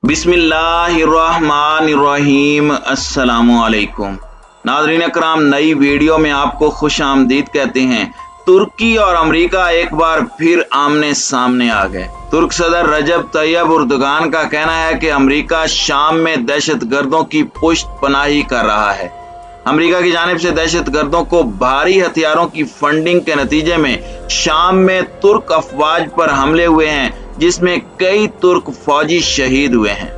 बिस्मिल्लाहिर्रहमानिर्रहीम। अस्सलामुअलैकुम नाज़रीन अकराम, नई वीडियो में आपको खुश आमदीद कहते हैं। तुर्की और अमेरिका एक बार फिर आमने सामने आ गए। तुर्क सदर रजब तैयब एर्दोगान का कहना है कि अमेरिका शाम में दहशत गर्दों की पुष्ट पनाही कर रहा है। अमेरिका की जानिब से दहशत गर्दों को भारी हथियारों की फंडिंग के नतीजे में शाम में तुर्क अफवाज पर हमले हुए हैं, जिसमें कई तुर्क फौजी शहीद हुए हैं।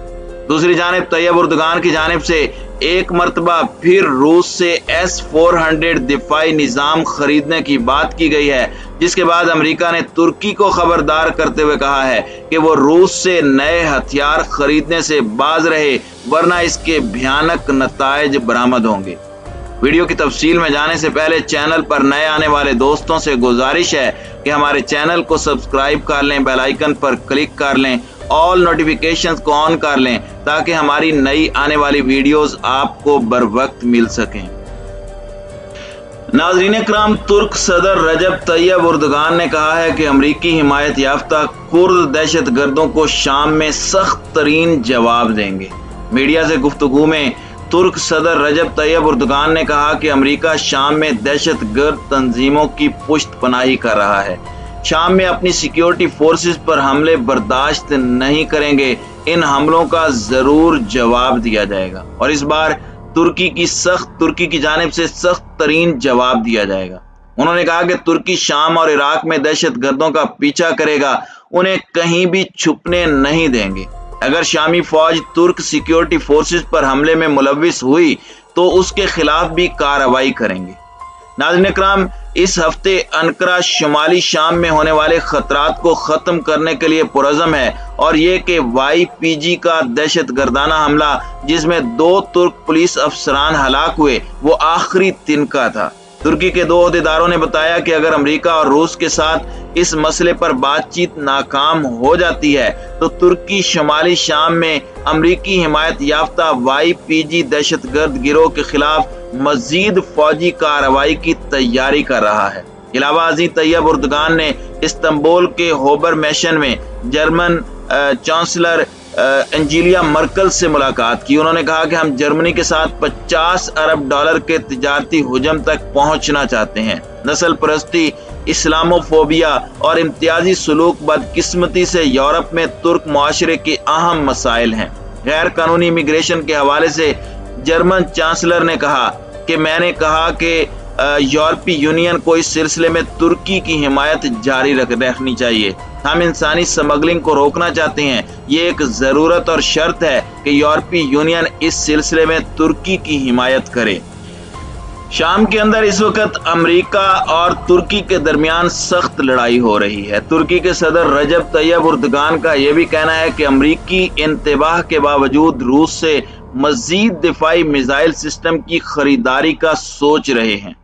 दूसरी जानिब तैयब एर्दोगान की जानिब से एक मरतबा फिर रूस से S-400 दिफाई निज़ाम खरीदने की बात की गई है, जिसके बाद अमेरिका ने तुर्की को खबरदार करते हुए कहा है कि वो रूस से नए हथियार खरीदने से बाज रहे, वरना इसके भयानक नताइज बरामद होंगे। वीडियो की तफसील में जाने से पहले चैनल पर नए आने वाले दोस्तों से गुजारिश है कि हमारे चैनल को सब्सक्राइब कर लें, बेल आइकन पर क्लिक कर लें, ऑल नोटिफिकेशंस को ऑन कर लें, ताकि हमारी नई आने वाली वीडियोस आपको बर वक्त मिल सकें। नाज़रीन इकराम, तुर्क सदर रजब तैयब एर्दोगान ने कहा है कि अमरीकी हिमायत याफ्ता कुर्द दहशत गर्दों को शाम में सख्त तरीन जवाब देंगे। मीडिया से गुफ्तगू में तुर्क सदर रजब तैयब एर्दोगान ने कहा कि अमेरिका शाम में दहशत गर्द तंजीमों की पुष्ट पनाही कर रहा है। शाम में अपनी सिक्योरिटी फोर्सेस पर हमले बर्दाश्त नहीं करेंगे। इन हमलों का जरूर जवाब दिया जाएगा और इस बार तुर्की की जानिब से सख्त तरीन जवाब दिया जाएगा। उन्होंने कहा कि तुर्की शाम और इराक में दहशत गर्दों का पीछा करेगा, उन्हें कहीं भी छुपने नहीं देंगे। अगर शामी फौज तुर्क सिक्योरिटी फोर्सेस पर हमले में मुलविस हुई तो उसके खिलाफ भी कार्रवाई करेंगे। नाज़रीन इकराम, इस हफ्ते अंकारा शुमाली शाम में होने वाले खतरात को खत्म करने के लिए पुरज़म है और ये कि YPG का दहशत गर्दाना हमला, जिसमें 2 तुर्क पुलिस अफसरान हलाक हुए, वो आखिरी तिनका था। तुर्की के 2 ओहदेदारों ने बताया कि अगर अमेरिका और रूस के साथ इस मसले पर बातचीत नाकाम हो जाती है तो तुर्की शुमाली शाम में अमेरिकी हिमायत याफ्ता YPG दहशतगर्द गिरोह के खिलाफ मजीद फौजी कार्रवाई की तैयारी कर रहा है। इलावा अजी तैयब एर्दोगान ने इस्तांबुल के होबर मैशन में जर्मन चांसलर एंजेला मर्केल से मुलाकात की। उन्होंने कहा कि हम जर्मनी के साथ $50 अरब के तिजारती हुजम तक पहुंचना चाहते हैं। नस्ल परस्ती, इस्लामोफोबिया और इम्तियाजी सलूक बदकिस्मती से यूरोप में तुर्क मुआशरे के अहम मसाइल हैं। गैर कानूनी इमिग्रेशन के हवाले से जर्मन चांसलर ने कहा कि मैंने कहा कि यूरोपीय यूनियन को इस सिलसिले में तुर्की की हिमायत जारी रखनी चाहिए। हम इंसानी स्मगलिंग को रोकना चाहते हैं। ये एक जरूरत और शर्त है कि यूरोपीय यूनियन इस सिलसिले में तुर्की की हिमायत करे। शाम के अंदर इस वक्त अमेरिका और तुर्की के दरमियान सख्त लड़ाई हो रही है। तुर्की के सदर रजब तैयब एर्दोगान का यह भी कहना है कि अमेरिकी इंतबाह के बावजूद रूस से मजीद दिफाई मिसाइल सिस्टम की खरीदारी का सोच रहे हैं।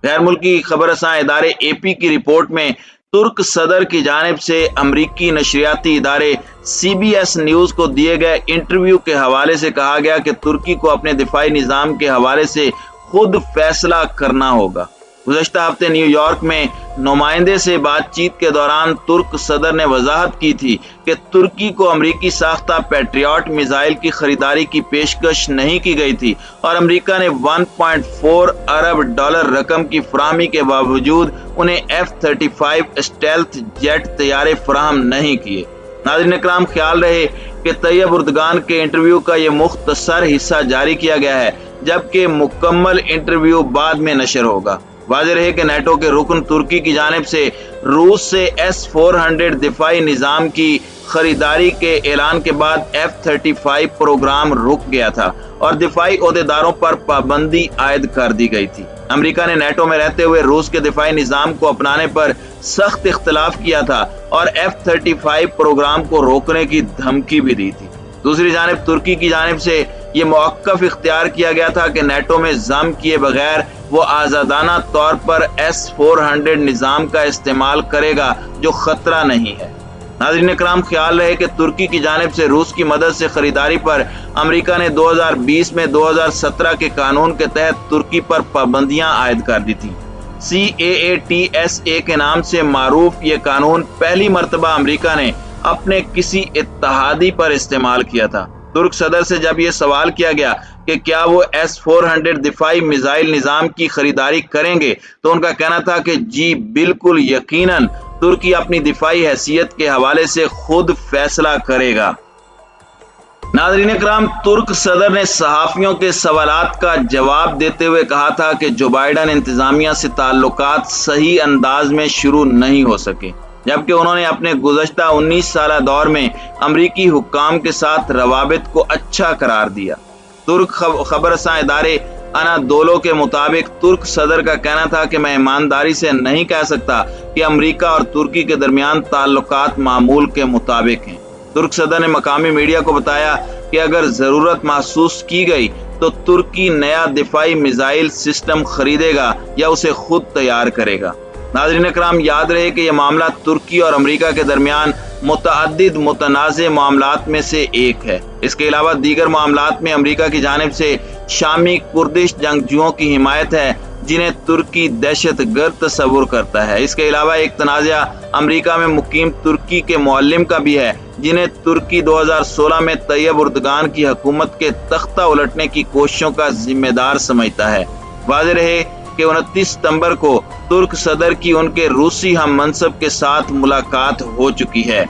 गैर मुल्की खबरसां इदारे AP की रिपोर्ट में तुर्क सदर की जानिब से अमरीकी नशरियाती इदारे CBS न्यूज को दिए गए इंटरव्यू के हवाले से कहा गया कि तुर्की को अपने दिफाई निज़ाम के हवाले से खुद फैसला करना होगा। गुज़श्ता हफ्ते न्यूयॉर्क में नुमाइंदे से बातचीत के दौरान तुर्क सदर ने वजाहत की थी कि तुर्की को अमरीकी साख्ता पैट्रियट मिसाइल की खरीदारी की पेशकश नहीं की गई थी और अमेरिका ने $1.4 अरब रकम की फराहमी के बावजूद उन्हें F-35 स्टेल्थ जेट तैयारे फराहम नहीं किए। नाज़रीन इकराम, ख्याल रहे कि तैयब एर्दोगान के इंटरव्यू का ये मुख्तसर हिस्सा जारी किया गया है, जबकि मुकम्मल इंटरव्यू बाद में नशर होगा। वाज़ेह रहे कि नेटो के रुकन तुर्की की जानिब से रूस से S-400 दिफाई निज़ाम की खरीदारी के ऐलान के बाद F-35 प्रोग्राम रुक गया था और दिफाई ओहदेदारों पर पाबंदी आयद कर दी गई थी। अमेरिका ने नेटो में रहते हुए रूस के दिफाई निज़ाम को अपनाने पर सख्त इख्तलाफ किया था और F-35 प्रोग्राम को रोकने की धमकी भी दी थी। दूसरी जानिब तुर्की की जानिब से ये मौक़िफ़ इख्तियार किया गया था कि नेटो में जम किए बगैर वो आज़ादाना तौर पर S-400 निज़ाम का इस्तेमाल करेगा, जो खतरा नहीं है। नाज़रीन इकराम, ख्याल रहे कि तुर्की की जानिब से रूस की मदद से खरीदारी पर अमेरिका ने 2020 में 2017 के कानून के तहत तुर्की पर पाबंदियां आयद कर दी थी। CAATSA के नाम से मारूफ ये कानून पहली मरतबा अमेरिका ने अपने किसी इत्तेहादी पर इस्तेमाल किया था। तुर्क सदर से जब ये सवाल किया गया कि क्या वो S-400 दिफाई मिसाइल निजाम की खरीदारी करेंगे, तो उनका कहना था कि जी बिल्कुल, यकीनन तुर्की अपनी दिफाई हैसियत के हवाले से खुद फैसला करेगा। नाज़रीन इकराम, तुर्क सदर ने सहाफ़ियों के सवालात का जवाब देते हुए कहा था कि जो बाइडन इंतजामिया से ताल्लुकात सही अंदाज में शुरू नहीं हो सके, जबकि उन्होंने अपने गुज़श्ता 19 साला दौर में अमरीकी हुक्काम के साथ रवाबित को अच्छा करार दिया। तुर्क खबरसां इदारे अनादोलो के मुताबिक तुर्क सदर का कहना था कि मैं ईमानदारी से नहीं कह सकता कि अमरीका और तुर्की के दरमियान ताल्लुकात मामूल के मुताबिक हैं। तुर्क सदर ने मकामी मीडिया को बताया कि अगर जरूरत महसूस की गई तो तुर्की नया दिफाई मिसाइल सिस्टम खरीदेगा या उसे खुद तैयार करेगा। नाज़रीन इकराम, याद रहे कि यह मामला तुर्की और अमरीका के दरमियान मुतअद्दिद मुतनाज़े मामलात में से एक है। इसके अलावा दीगर मामलात में अमरीका की जानिब से शामी कुर्दिश जंगजुओं की हिमायत है जिन्हें तुर्की दहशतगर्द तस्वुर करता है। इसके अलावा एक तनाज़ा अमरीका में मुकीम तुर्की के मुअल्लिम का भी है जिन्हें तुर्की 2016 में तैयब उर्दगान की हुकूमत के तख्ता उलटने की कोशिशों का जिम्मेदार समझता है। वाज़ेह रहे कि 29 सितंबर को तुर्क सदर की उनके रूसी हम मनसब के साथ मुलाकात हो चुकी है।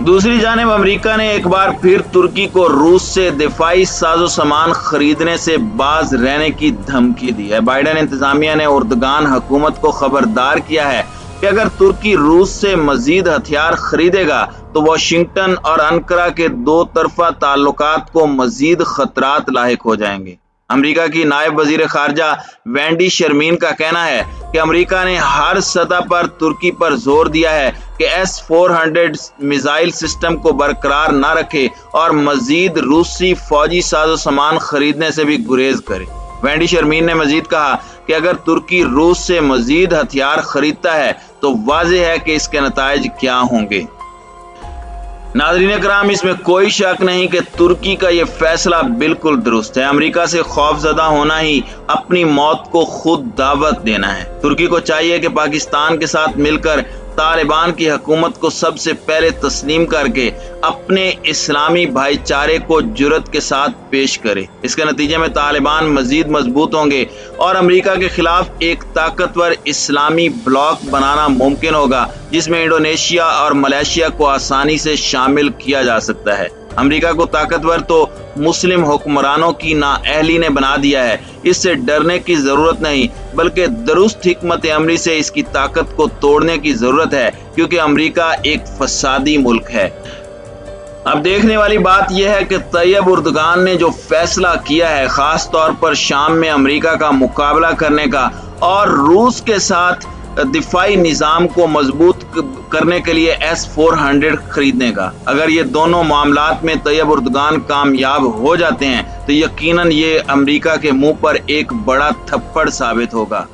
दूसरी जानिब अमरीका ने एक बार फिर तुर्की को रूस से दिफाई साजो सामान खरीदने से बाज रहने की धमकी दी है। बाइडन इंतजामिया ने उर्दगान हुकूमत को खबरदार किया है कि अगर तुर्की रूस से मजीद हथियार खरीदेगा तो वाशिंगटन और अंकारा के दो तरफा ताल्लुकात को मजीद खतरात लाहिक हो जाएंगे। अमरीका की नायब वजीर खारजा वेंडी शर्मीन का कहना है कि अमरीका ने हर सतह पर तुर्की पर जोर दिया है कि S-400 मिसाइल सिस्टम को बरकरार न रखे और मजीद रूसी फौजी साजो सामान खरीदने से भी गुरेज करे। वेंडी शर्मीन ने मजीद कहा कि अगर तुर्की रूस से मजीद हथियार खरीदता है तो वाज़ेह है कि इसके नताइज क्या होंगे। नाज़रीन इकराम, इसमें कोई शक नहीं कि तुर्की का ये फैसला बिल्कुल दुरुस्त है। अमेरिका से खौफजदा होना ही अपनी मौत को खुद दावत देना है। तुर्की को चाहिए कि पाकिस्तान के साथ मिलकर तालिबान की हुकूमत को सबसे पहले तस्लीम करके अपने इस्लामी भाईचारे को जुर्रत के साथ पेश करे। इसके नतीजे में तालिबान मजीद मजबूत होंगे और अमेरिका के खिलाफ एक ताकतवर इस्लामी ब्लॉक बनाना मुमकिन होगा जिसमें इंडोनेशिया और मलेशिया को आसानी से शामिल किया जा सकता है। अमेरिका को ताकतवर तो मुस्लिम हुक्मरानों की नाअहली ने बना दिया है। इससे डरने की जरूरत नहीं बल्कि दुरुस्त हिकमत अमली से इसकी ताकत को तोड़ने की जरूरत है, क्योंकि अमेरिका एक फसादी मुल्क है। अब देखने वाली बात यह है कि तैयब उर्दगान ने जो फैसला किया है खास तौर पर शाम में अमेरिका का मुकाबला करने का और रूस के साथ दिफाई निज़ाम को मजबूत करने के लिए S-400 खरीदने का, अगर ये दोनों मामलात में तैयब उर्दगान कामयाब हो जाते हैं तो यकीनन ये अमेरिका के मुंह पर एक बड़ा थप्पड़ साबित होगा।